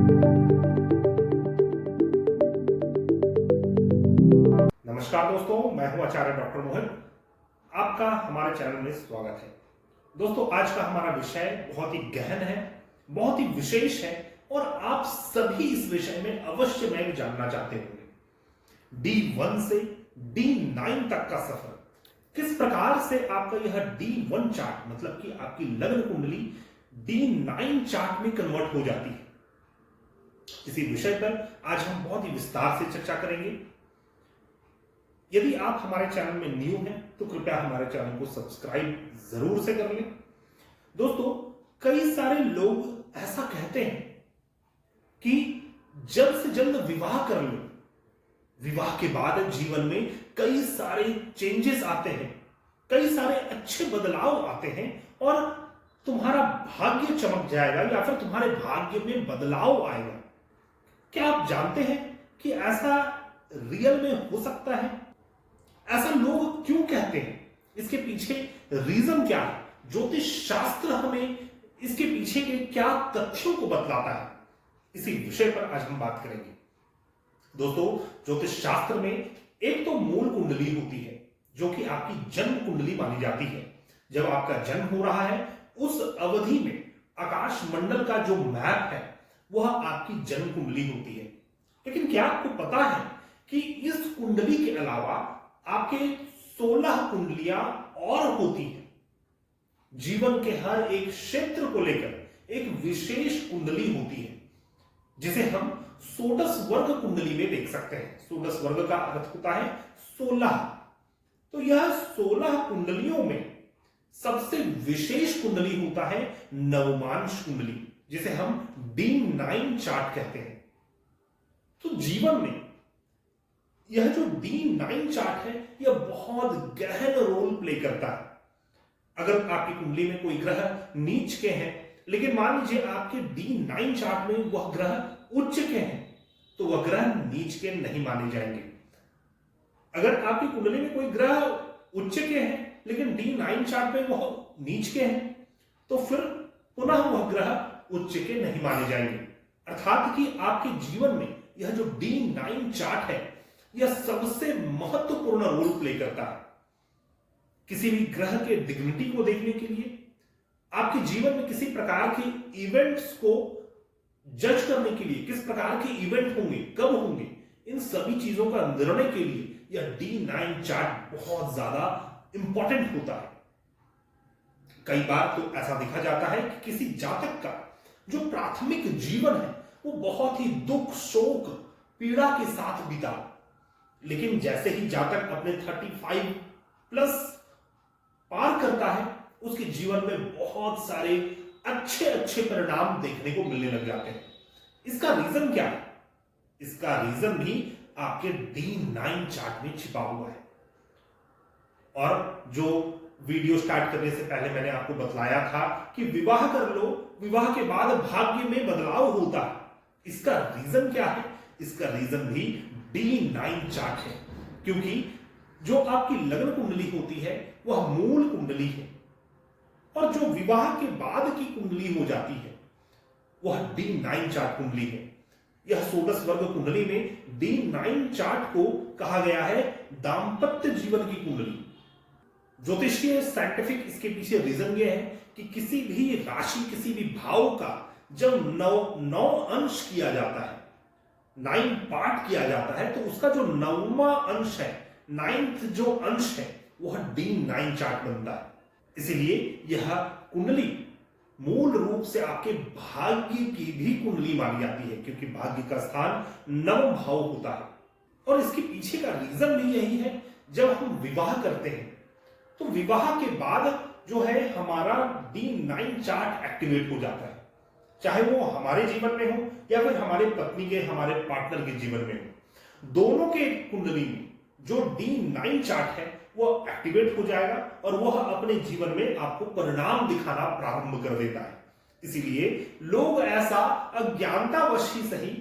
नमस्कार दोस्तों, मैं हूं आचार्य डॉक्टर मोहन। आपका हमारे चैनल में स्वागत है। दोस्तों, आज का हमारा विषय बहुत ही गहन है, बहुत ही विशेष है और आप सभी इस विषय में अवश्य में जानना चाहते होंगे। D1 से D9 तक का सफर, किस प्रकार से आपका यह D1 चार्ट मतलब कि आपकी लग्न कुंडली D9 चार्ट में कन्वर्ट हो जाती है। इसी विषय पर आज हम बहुत ही विस्तार से चर्चा करेंगे। यदि आप हमारे चैनल में न्यू हैं तो कृपया हमारे चैनल को सब्सक्राइब जरूर से कर लें। दोस्तों, कई सारे लोग ऐसा कहते हैं कि जल्द से जल्द विवाह कर लो, विवाह के बाद जीवन में कई सारे चेंजेस आते हैं, कई सारे अच्छे बदलाव आते हैं और तुम्हारा भाग्य चमक जाएगा या फिर तुम्हारे भाग्य में बदलाव आएगा। क्या आप जानते हैं कि ऐसा रियल में हो सकता है? ऐसा लोग क्यों कहते हैं? इसके पीछे रीजन क्या है? ज्योतिष शास्त्र हमें इसके पीछे के क्या तथ्यों को बतलाता है? इसी विषय पर आज हम बात करेंगे। दोस्तों, ज्योतिष शास्त्र में एक तो मूल कुंडली होती है जो कि आपकी जन्म कुंडली मानी जाती है। जब आपका जन्म हो रहा है उस अवधि में आकाश मंडल का जो मैप है वह आपकी जन्म कुंडली होती है। लेकिन क्या आपको पता है कि इस कुंडली के अलावा आपके 16 कुंडलियां और होती हैं? जीवन के हर एक क्षेत्र को लेकर एक विशेष कुंडली होती है जिसे हम षोडश वर्ग कुंडली में देख सकते हैं। षोडश वर्ग का अर्थ होता है 16। तो यह 16 कुंडलियों में सबसे विशेष कुंडली होता है नवमांश कुंडली, जिसे हम D9 चार्ट कहते हैं। तो जीवन में यह जो D9 चार्ट है यह बहुत गहन रोल प्ले करता है। अगर आपकी कुंडली में कोई ग्रह नीच के हैं, लेकिन मान लीजिए आपके D9 चार्ट में वह ग्रह उच्च के हैं, तो वह ग्रह नीच के नहीं माने जाएंगे। अगर आपकी कुंडली में कोई ग्रह उच्च के हैं लेकिन D9 चार्ट में वह नीच के हैं, तो फिर पुनः वह ग्रह उच्च के नहीं माने जाएंगे। अर्थात कि आपके जीवन में यह जो D9 चार्ट है यह सबसे महत्वपूर्ण रोल प्ले करता है। किसी भी ग्रह के डिग्निटी को देखने के लिए, आपके जीवन में किसी प्रकार के इवेंट्स को जज करने के लिए, किस प्रकार के इवेंट होंगे, कब होंगे, इन सभी चीजों का निर्णय के लिए यह D9 चार्ट बहुत ज्यादा इंपॉर्टेंट होता है। कई बार तो ऐसा देखा जाता है कि किसी जातक का जो प्राथमिक जीवन है वो बहुत ही दुख, शोक, पीड़ा के साथ बीता, लेकिन जैसे ही जातक अपने 35 प्लस पार करता है उसके जीवन में बहुत सारे अच्छे अच्छे परिणाम देखने को मिलने लग जाते हैं। इसका रीजन क्या है? इसका रीजन भी आपके D9 चार्ट में छिपा हुआ है। और जो वीडियो स्टार्ट करने से पहले मैंने आपको बतलाया था कि विवाह कर लो, विवाह के बाद भाग्य में बदलाव होता है। इसका रीजन क्या है? इसका रीजन भी D9 चार्ट है, क्योंकि जो आपकी लग्न कुंडली होती है वह मूल कुंडली है और जो विवाह के बाद की कुंडली हो जाती है वह D9 चार्ट कुंडली है। यह षोडश वर्ग कुंडली में D9 चार्ट को कहा गया है दांपत्य जीवन की कुंडली। ज्योतिषीय साइंटिफिक इसके पीछे रीजन यह है कि किसी भी राशि, किसी भी भाव का जब नौ अंश किया जाता है, 9 पार्ट किया जाता है, तो उसका जो 9वां अंश है, 9th जो अंश है वह D9 चार्ट बनता है। इसलिए यह कुंडली मूल रूप से आपके भाग्य की भी कुंडली मानी जाती है, क्योंकि भाग्य का स्थान 9 भाव होता है। और इसके पीछे का रीजन भी यही है, जब हम विवाह करते हैं तो विवाह के बाद जो है हमारा D9 चार्ट एक्टिवेट हो जाता है, चाहे वो हमारे जीवन में हो या फिर हमारे पत्नी के, हमारे पार्टनर के जीवन में हो। दोनों के कुंडली में जो D9 चार्ट है वो एक्टिवेट हो जाएगा और वह अपने जीवन में आपको परिणाम दिखाना प्रारंभ कर देता है। इसीलिए लोग ऐसा अज्ञानतावश ही सही,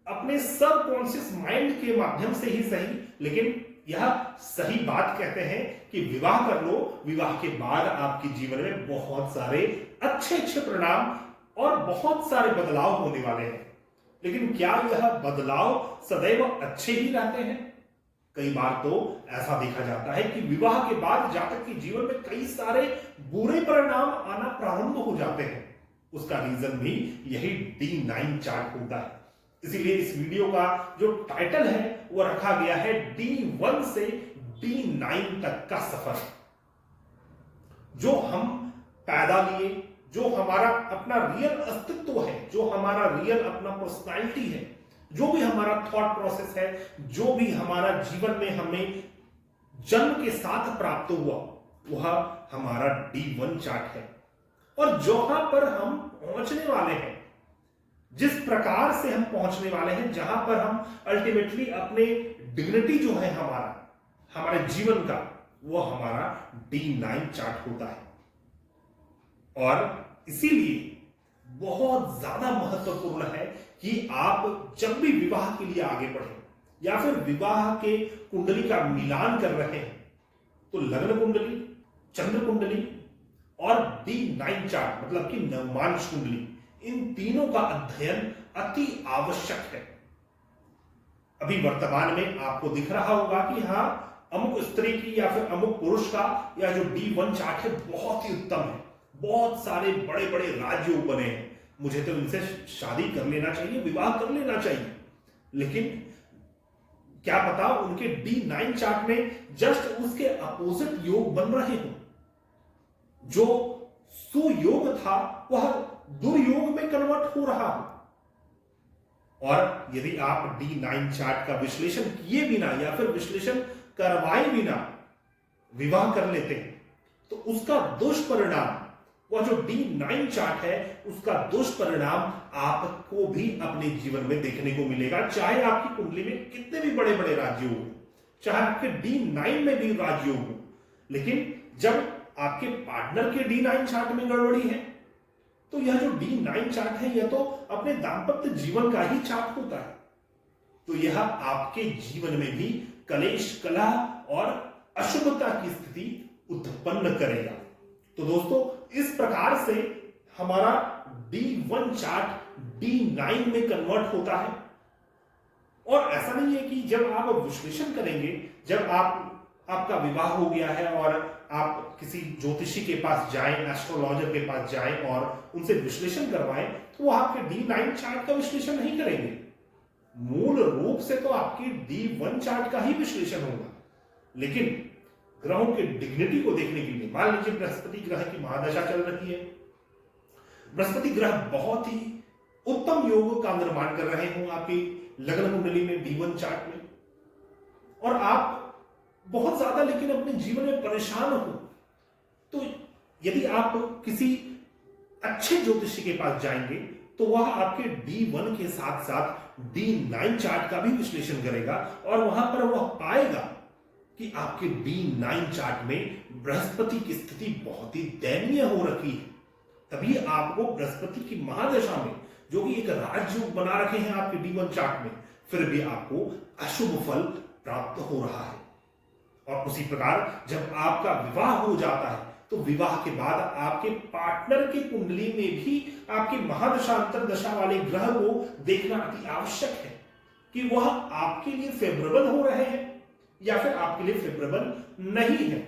अपने सबकॉन्शियस माइंड के माध्यम से ही सही, लेकिन यह सही बात कहते हैं कि विवाह कर लो, विवाह के बाद आपके जीवन में बहुत सारे अच्छे अच्छे परिणाम और बहुत सारे बदलाव होने वाले हैं। लेकिन क्या यह बदलाव सदैव अच्छे ही रहते हैं? कई बार तो ऐसा देखा जाता है कि विवाह के बाद जातक के जीवन में कई सारे बुरे परिणाम आना प्रारंभ हो जाते हैं। उसका रीजन भी यही D9 चार्ट होता है। इसीलिए इस वीडियो का जो टाइटल है वो रखा गया है D1 से D9 तक का सफर। जो हम पैदा लिए, जो हमारा अपना रियल अस्तित्व है, जो हमारा रियल अपना पर्सनालिटी है, जो भी हमारा थॉट प्रोसेस है, जो भी हमारा जीवन में हमें जन्म के साथ प्राप्त हुआ, वह हमारा D1 चार्ट है। और जहां पर हम पहुंचने वाले हैं, जिस प्रकार से हम पहुंचने वाले हैं, जहां पर हम अल्टीमेटली अपने डिग्निटी जो है हमारे जीवन का, वो हमारा D9 चार्ट होता है। और इसीलिए बहुत ज्यादा महत्वपूर्ण है कि आप जब भी विवाह के लिए आगे बढ़े या फिर विवाह के कुंडली का मिलान कर रहे हैं, तो लग्न कुंडली, चंद्र कुंडली और D9 चार्ट मतलब कि नवमांश कुंडली, इन तीनों का अध्ययन अति आवश्यक है। अभी वर्तमान में आपको दिख रहा होगा कि हाँ, अमुक स्त्री की या फिर अमुक पुरुष का यह जो D1 चार्ट है बहुत ही उत्तम है, बहुत सारे बड़े बड़े राजयोग बने हैं, मुझे तो इनसे शादी कर लेना चाहिए, विवाह कर लेना चाहिए। लेकिन क्या पता उनके D9 चार्ट में जस्ट उसके अपोजिट योग बन रहे हो। जो सुयोग था वह दुर्योग में कन्वर्ट हो रहा हो। और यदि आप D9 चार्ट का विश्लेषण किए बिना या फिर विश्लेषण करवाए बिना विवाह कर लेते हैं, तो उसका दुष्परिणाम, वह जो D9 चार्ट है, उसका दुष्परिणाम आपको भी अपने जीवन में देखने को मिलेगा। चाहे आपकी कुंडली में कितने भी बड़े बड़े राजयोग हो, चाहे आपके D9 में भी राजयोग हो, लेकिन जब आपके पार्टनर के D9 चार्ट में गड़बड़ी है, तो यह जो D9 चार्ट है, यह तो अपने दाम्पत्य जीवन का ही चार्ट होता है। तो यह आपके जीवन में भी कलेश, कलह और अशुभता की स्थिति उत्पन्न करेगा। तो दोस्तों, इस प्रकार से हमारा D1 चार्ट D9 में कन्वर्ट होता है। और ऐसा नहीं है कि जब आप विश्लेषण करेंगे, जब आपका विवाह हो गया है और आप किसी ज्योतिषी के पास जाएं, एस्ट्रोलॉजर के पास जाएं और उनसे विश्लेषण करवाएं, तो वो आपके D9 चार्ट का विश्लेषण नहीं करेंगे। मूल रूप से तो आपकी D1 चार्ट का ही विश्लेषण होगा। लेकिन ग्रहों के डिग्निटी को देखने के लिए, मान लीजिए बृहस्पति ग्रह की महादशा चल रही है, बृहस्पति ग्रह बहुत ही उत्तम योग का निर्माण कर रहे हो आपकी लग्न कुंडली में, D1 चार्ट में, और आप बहुत ज्यादा लेकिन अपने जीवन में परेशान हो, तो यदि आप किसी अच्छे ज्योतिषी के पास जाएंगे, तो वह आपके D1 के साथ साथ D9 चार्ट का भी विश्लेषण करेगा और वहां पर वह पाएगा कि आपके D9 चार्ट में बृहस्पति की स्थिति बहुत ही दयनीय हो रखी है। तभी आपको बृहस्पति की महादशा में, जो कि एक राजयोग बना रखे हैं आपके D1 चार्ट में, फिर भी आपको अशुभ फल प्राप्त हो रहा है। और उसी प्रकार जब आपका विवाह हो जाता है, तो विवाह के बाद आपके पार्टनर की कुंडली में भी आपके महादशा अंतरदशा वाले ग्रह को देखना अति आवश्यक है कि वह आपके लिए फेवरेबल हो रहे हैं या फिर आपके लिए फेवरेबल नहीं है।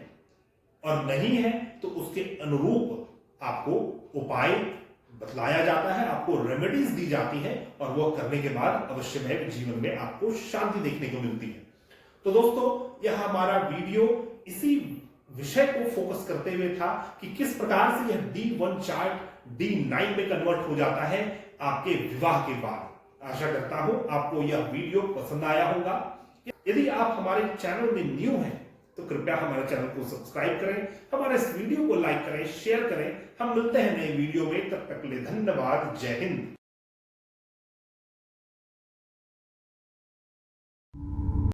और नहीं है तो उसके अनुरूप आपको उपाय बतलाया जाता है, आपको रेमेडीज दी जाती है, और वह करने के बाद अवश्य में जीवन में आपको शांति देखने को मिलती है। तो दोस्तों, यह हमारा वीडियो इसी विषय को फोकस करते हुए था कि किस प्रकार से यह D1 चार्ट D9 में कन्वर्ट हो जाता है आपके विवाह के बाद। आशा करता हूं आपको यह वीडियो पसंद आया होगा। यदि आप हमारे चैनल में न्यू हैं, तो कृपया हमारे चैनल को सब्सक्राइब करें, हमारे इस वीडियो को लाइक करें, शेयर करें। हम मिलते हैं नए वीडियो में, तब तक के लिए धन्यवाद। जय हिंद।